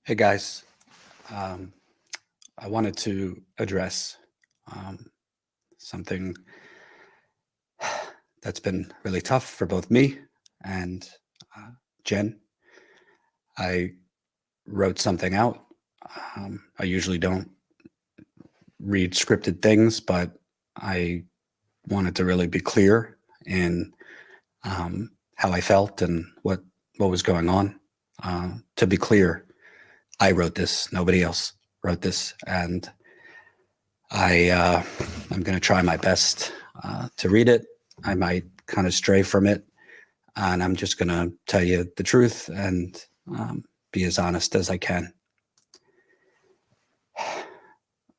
Hey guys, um, I wanted to address something that's been really tough for both me and uh, Jen. I wrote something out. I usually don't read scripted things, but I wanted to really be clear in how I felt and what was going on. To be clear, I wrote this. Nobody else wrote this, and I'm going to try my best to read it. I might kind of stray from it, and I'm just going to tell you the truth and be as honest as I can.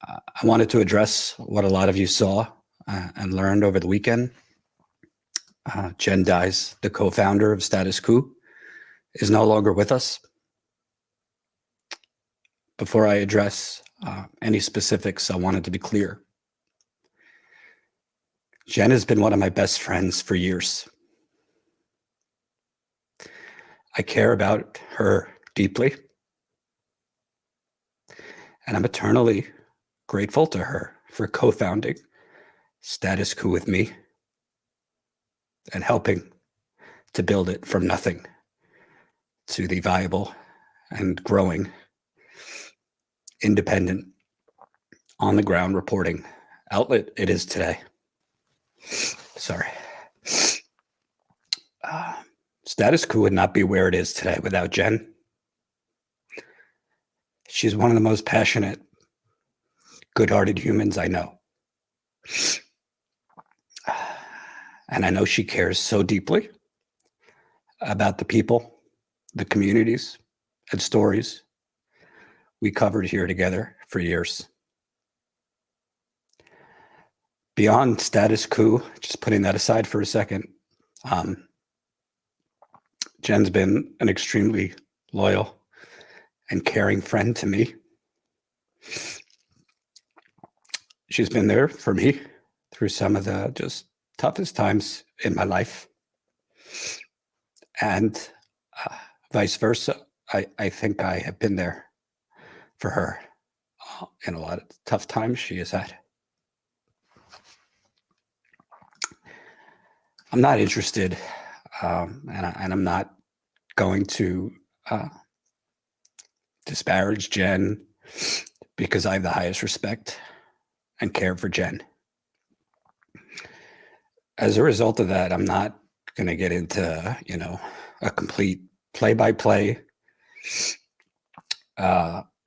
I wanted to address what a lot of you saw and learned over the weekend. Jenn Dize, the co-founder of Status Coup, is no longer with us. Before I address any specifics, I wanted to be clear. Jenn has been one of my best friends for years. I care about her deeply, and I'm eternally grateful to her for co-founding Status Coup with me and helping to build it from nothing to the viable and growing independent on-the-ground reporting outlet it is today. Sorry. Status Coup would not be where it is today without Jenn. She's one of the most passionate, good-hearted humans I know. And I know she cares so deeply about the people, the communities, and stories we covered here together for years. Beyond Status Coup, just putting that aside for a second, Jen's been an extremely loyal and caring friend to me. She's been there for me through some of the just toughest times in my life. And vice versa, I think I have been there for her in a lot of tough times she has had. I'm not interested, and I'm not going to disparage Jenn because I have the highest respect and care for Jenn. As a result of that, I'm not going to get into, a complete play-by-play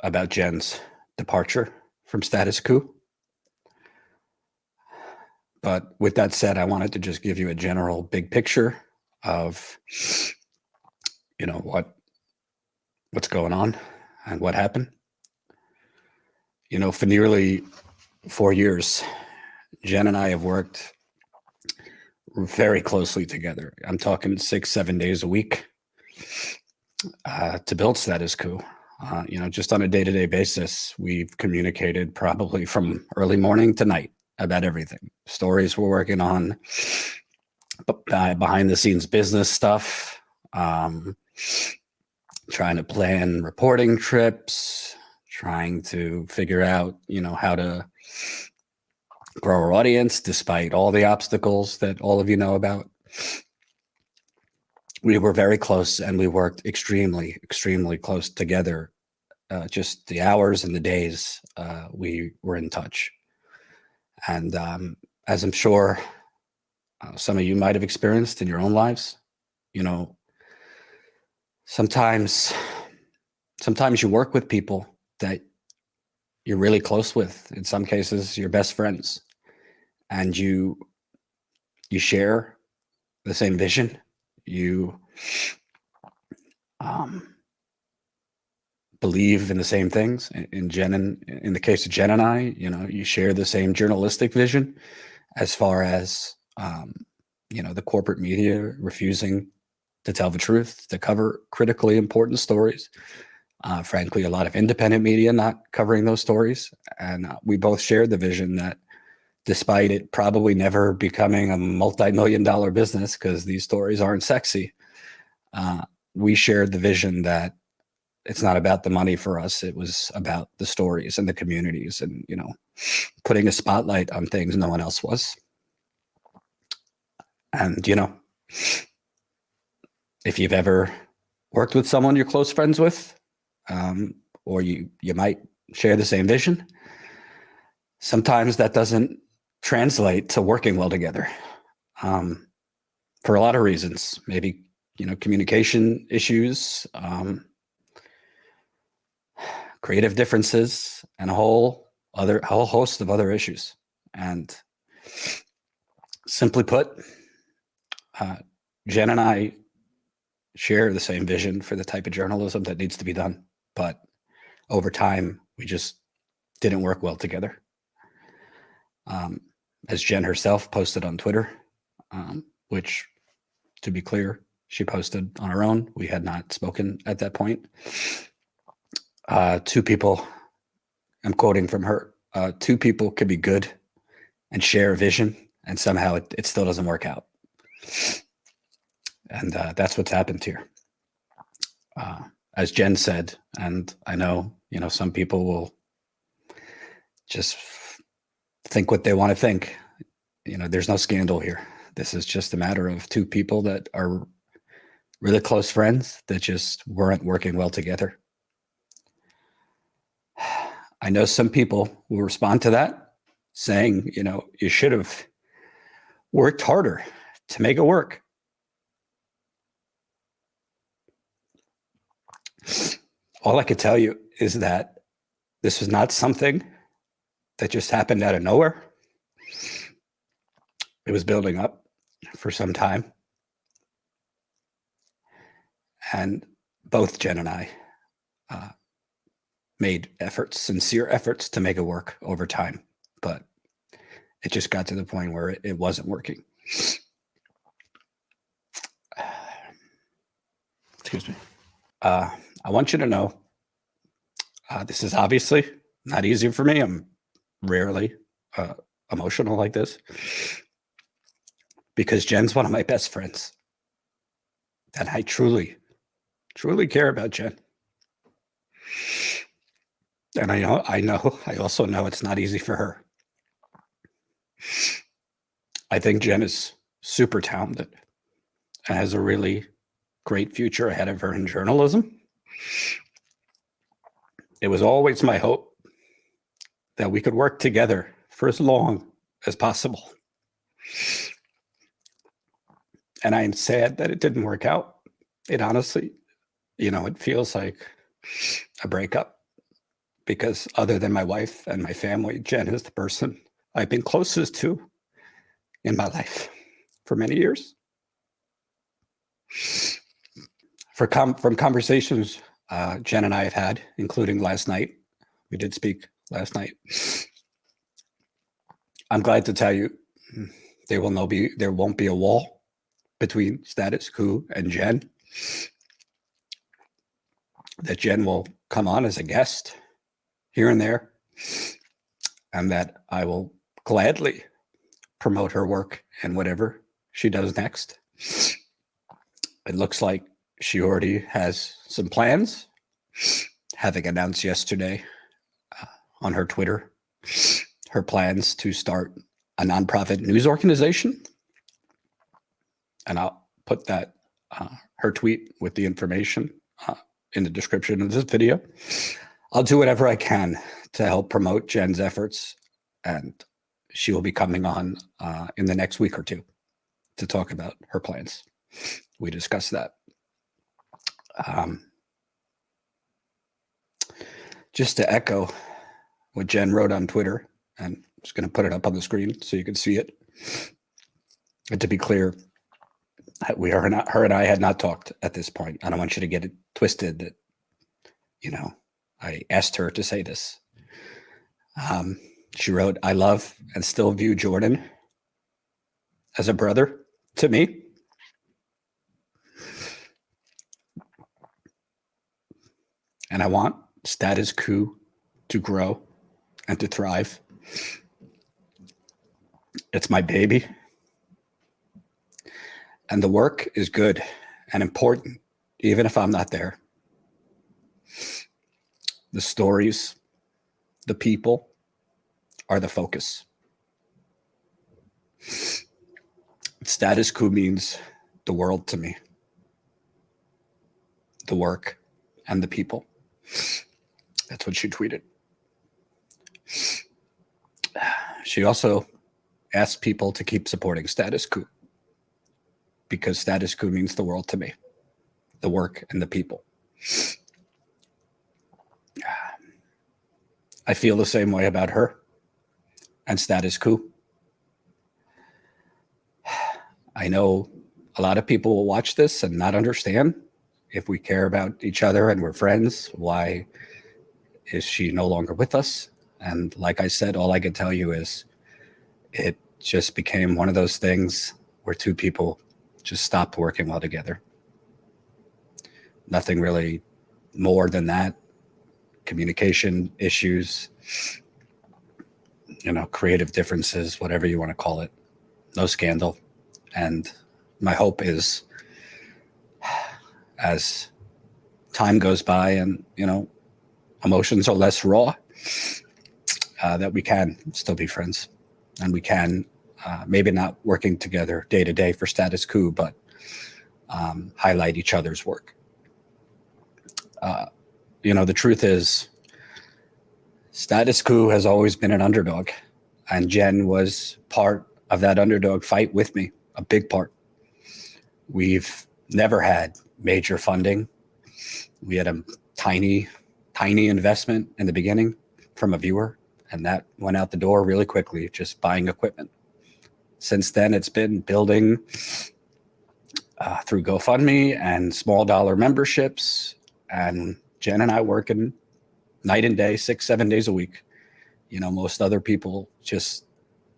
about Jen's departure from Status Coup. But with that said, I wanted to just give you a general big picture of, what's going on and what happened. For nearly 4 years, Jenn and I have worked very closely together. I'm talking 6-7 days a week to build Status Coup. Just on a day-to-day basis, we've communicated probably from early morning to night about everything. Stories we're working on, behind the scenes business stuff, trying to plan reporting trips, trying to figure out, how to grow our audience despite all the obstacles that all of you know about. We were very close and we worked extremely, extremely close together. Just the hours and the days we were in touch. And as I'm sure some of you might have experienced in your own lives, sometimes you work with people that you're really close with. In some cases, you're best friends, and you share the same vision. You believe in the same things. In the case of Jenn and I, you share the same journalistic vision as far as, the corporate media refusing to tell the truth, to cover critically important stories. Frankly, a lot of independent media not covering those stories. And we both shared the vision that despite it probably never becoming a multi-million-dollar business because these stories aren't sexy, we shared the vision that it's not about the money for us. It was about the stories and the communities and, you know, putting a spotlight on things no one else was. And, you know, if you've ever worked with someone you're close friends with, or you might share the same vision, sometimes that doesn't translate to working well together, for a lot of reasons. Maybe, you know, communication issues, creative differences, and a whole host of other issues. And simply put, Jenn and I share the same vision for the type of journalism that needs to be done, but over time, we just didn't work well together. As Jenn herself posted on Twitter, which, to be clear, she posted on her own. We had not spoken at that point. Two people, I'm quoting from her, two people could be good and share a vision, and somehow it still doesn't work out. And that's what's happened here. As Jenn said, and I know, you know, some people will just think what they want to think. You know, there's no scandal here. This is just a matter of two people that are really close friends that just weren't working well together. I know some people will respond to that saying, you know, you should have worked harder to make it work. All I could tell you is that this was not something that just happened out of nowhere. It was building up for some time. And both Jenn and I made efforts, sincere efforts, to make it work over time. But it just got to the point where it wasn't working. Excuse me. I want you to know, this is obviously not easy for me. I'm rarely emotional like this, because Jenn's one of my best friends. And I truly, truly care about Jenn. And I also know it's not easy for her. I think Jenn is super talented and has a really great future ahead of her in journalism. It was always my hope that we could work together for as long as possible. And I'm sad that it didn't work out. It honestly, you know, it feels like a breakup, because other than my wife and my family, Jenn is the person I've been closest to in my life for many years. From conversations Jenn and I have had, including last night, we did speak last night, I'm glad to tell you there won't be a wall between Status Coup and Jenn. That Jenn will come on as a guest here and there, and that I will gladly promote her work and whatever she does next. It looks like she already has some plans, having announced yesterday on her Twitter her plans to start a nonprofit news organization. And I'll put that her tweet with the information in the description of this video. I'll do whatever I can to help promote Jenn's efforts, and she will be coming on in the next week or two to talk about her plans. We discussed that. Just to echo what Jenn wrote on Twitter, and I'm just going to put it up on the screen so you can see it. And to be clear, her and I had not talked at this point. I don't want you to get it twisted that, you know, I asked her to say this. She wrote, "I love and still view Jordan as a brother to me. And I want Status Coup to grow and to thrive. It's my baby. And the work is good and important, even if I'm not there. the stories, the people are the focus. Status Coup means the world to me, the work and the people. That's what she tweeted. She also asked people to keep supporting Status Coup because Status Coup means the world to me, the work and the people. I feel the same way about her and Status Coup. I know a lot of people will watch this and not understand. If we care about each other and we're friends, why is she no longer with us? And like I said, all I can tell you is it just became one of those things where two people just stopped working well together. Nothing really more than that. Communication issues, creative differences, whatever you want to call it. No scandal. And my hope is as time goes by and, emotions are less raw, that we can still be friends and we can maybe not working together day to day for Status Coup, but highlight each other's work. The truth is Status Coup has always been an underdog, and Jenn was part of that underdog fight with me, a big part. We've never had major funding. We had a tiny investment in the beginning from a viewer, and that went out the door really quickly, just buying equipment. Since then, it's been building through GoFundMe and small dollar memberships, and Jenn and I working night and day, 6-7 days a week. Most other people just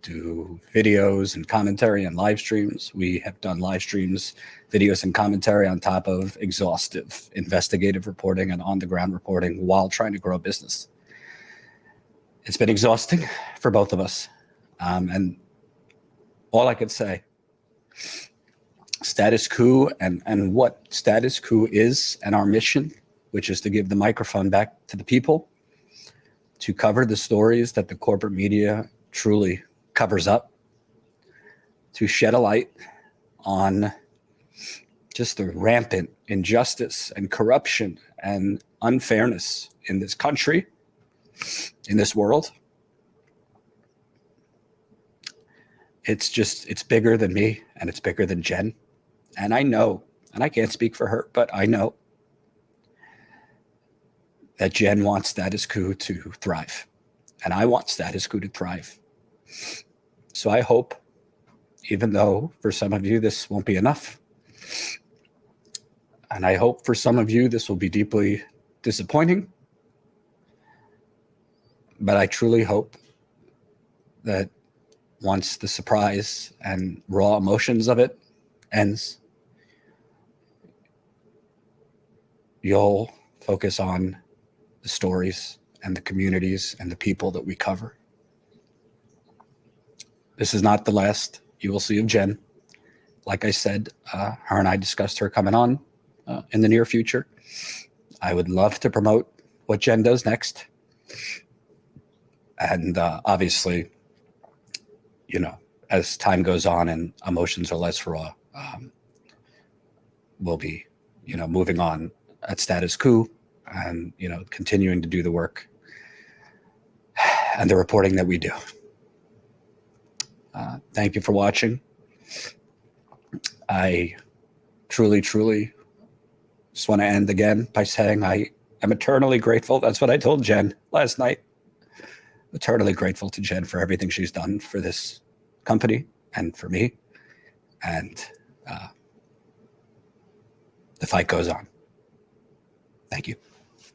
do videos and commentary and live streams. We have done live streams, videos and commentary on top of exhaustive investigative reporting and on-the-ground reporting while trying to grow a business. It's been exhausting for both of us. And all I could say, Status Coup and what Status Coup is and our mission, which is to give the microphone back to the people, to cover the stories that the corporate media truly covers up, to shed a light on just the rampant injustice and corruption and unfairness in this country, in this world. It's bigger than me and it's bigger than Jenn. And I know, and I can't speak for her, but I know that Jenn wants Status Coup to thrive. And I want Status Coup to thrive. So I hope, even though for some of you this won't be enough, and I hope for some of you this will be deeply disappointing, but I truly hope that once the surprise and raw emotions of it ends, you'll focus on the stories and the communities and the people that we cover. This is not the last you will see of Jenn. Like I said, her and I discussed her coming on in the near future. I would love to promote what Jenn does next. And obviously, as time goes on and emotions are less raw, we'll be, moving on at Status Coup and, continuing to do the work and the reporting that we do. Thank you for watching. I truly just want to end again by saying I am eternally grateful. That's what I told Jenn last night. Eternally grateful to Jenn for everything she's done for this company and for me. And the fight goes on. Thank you.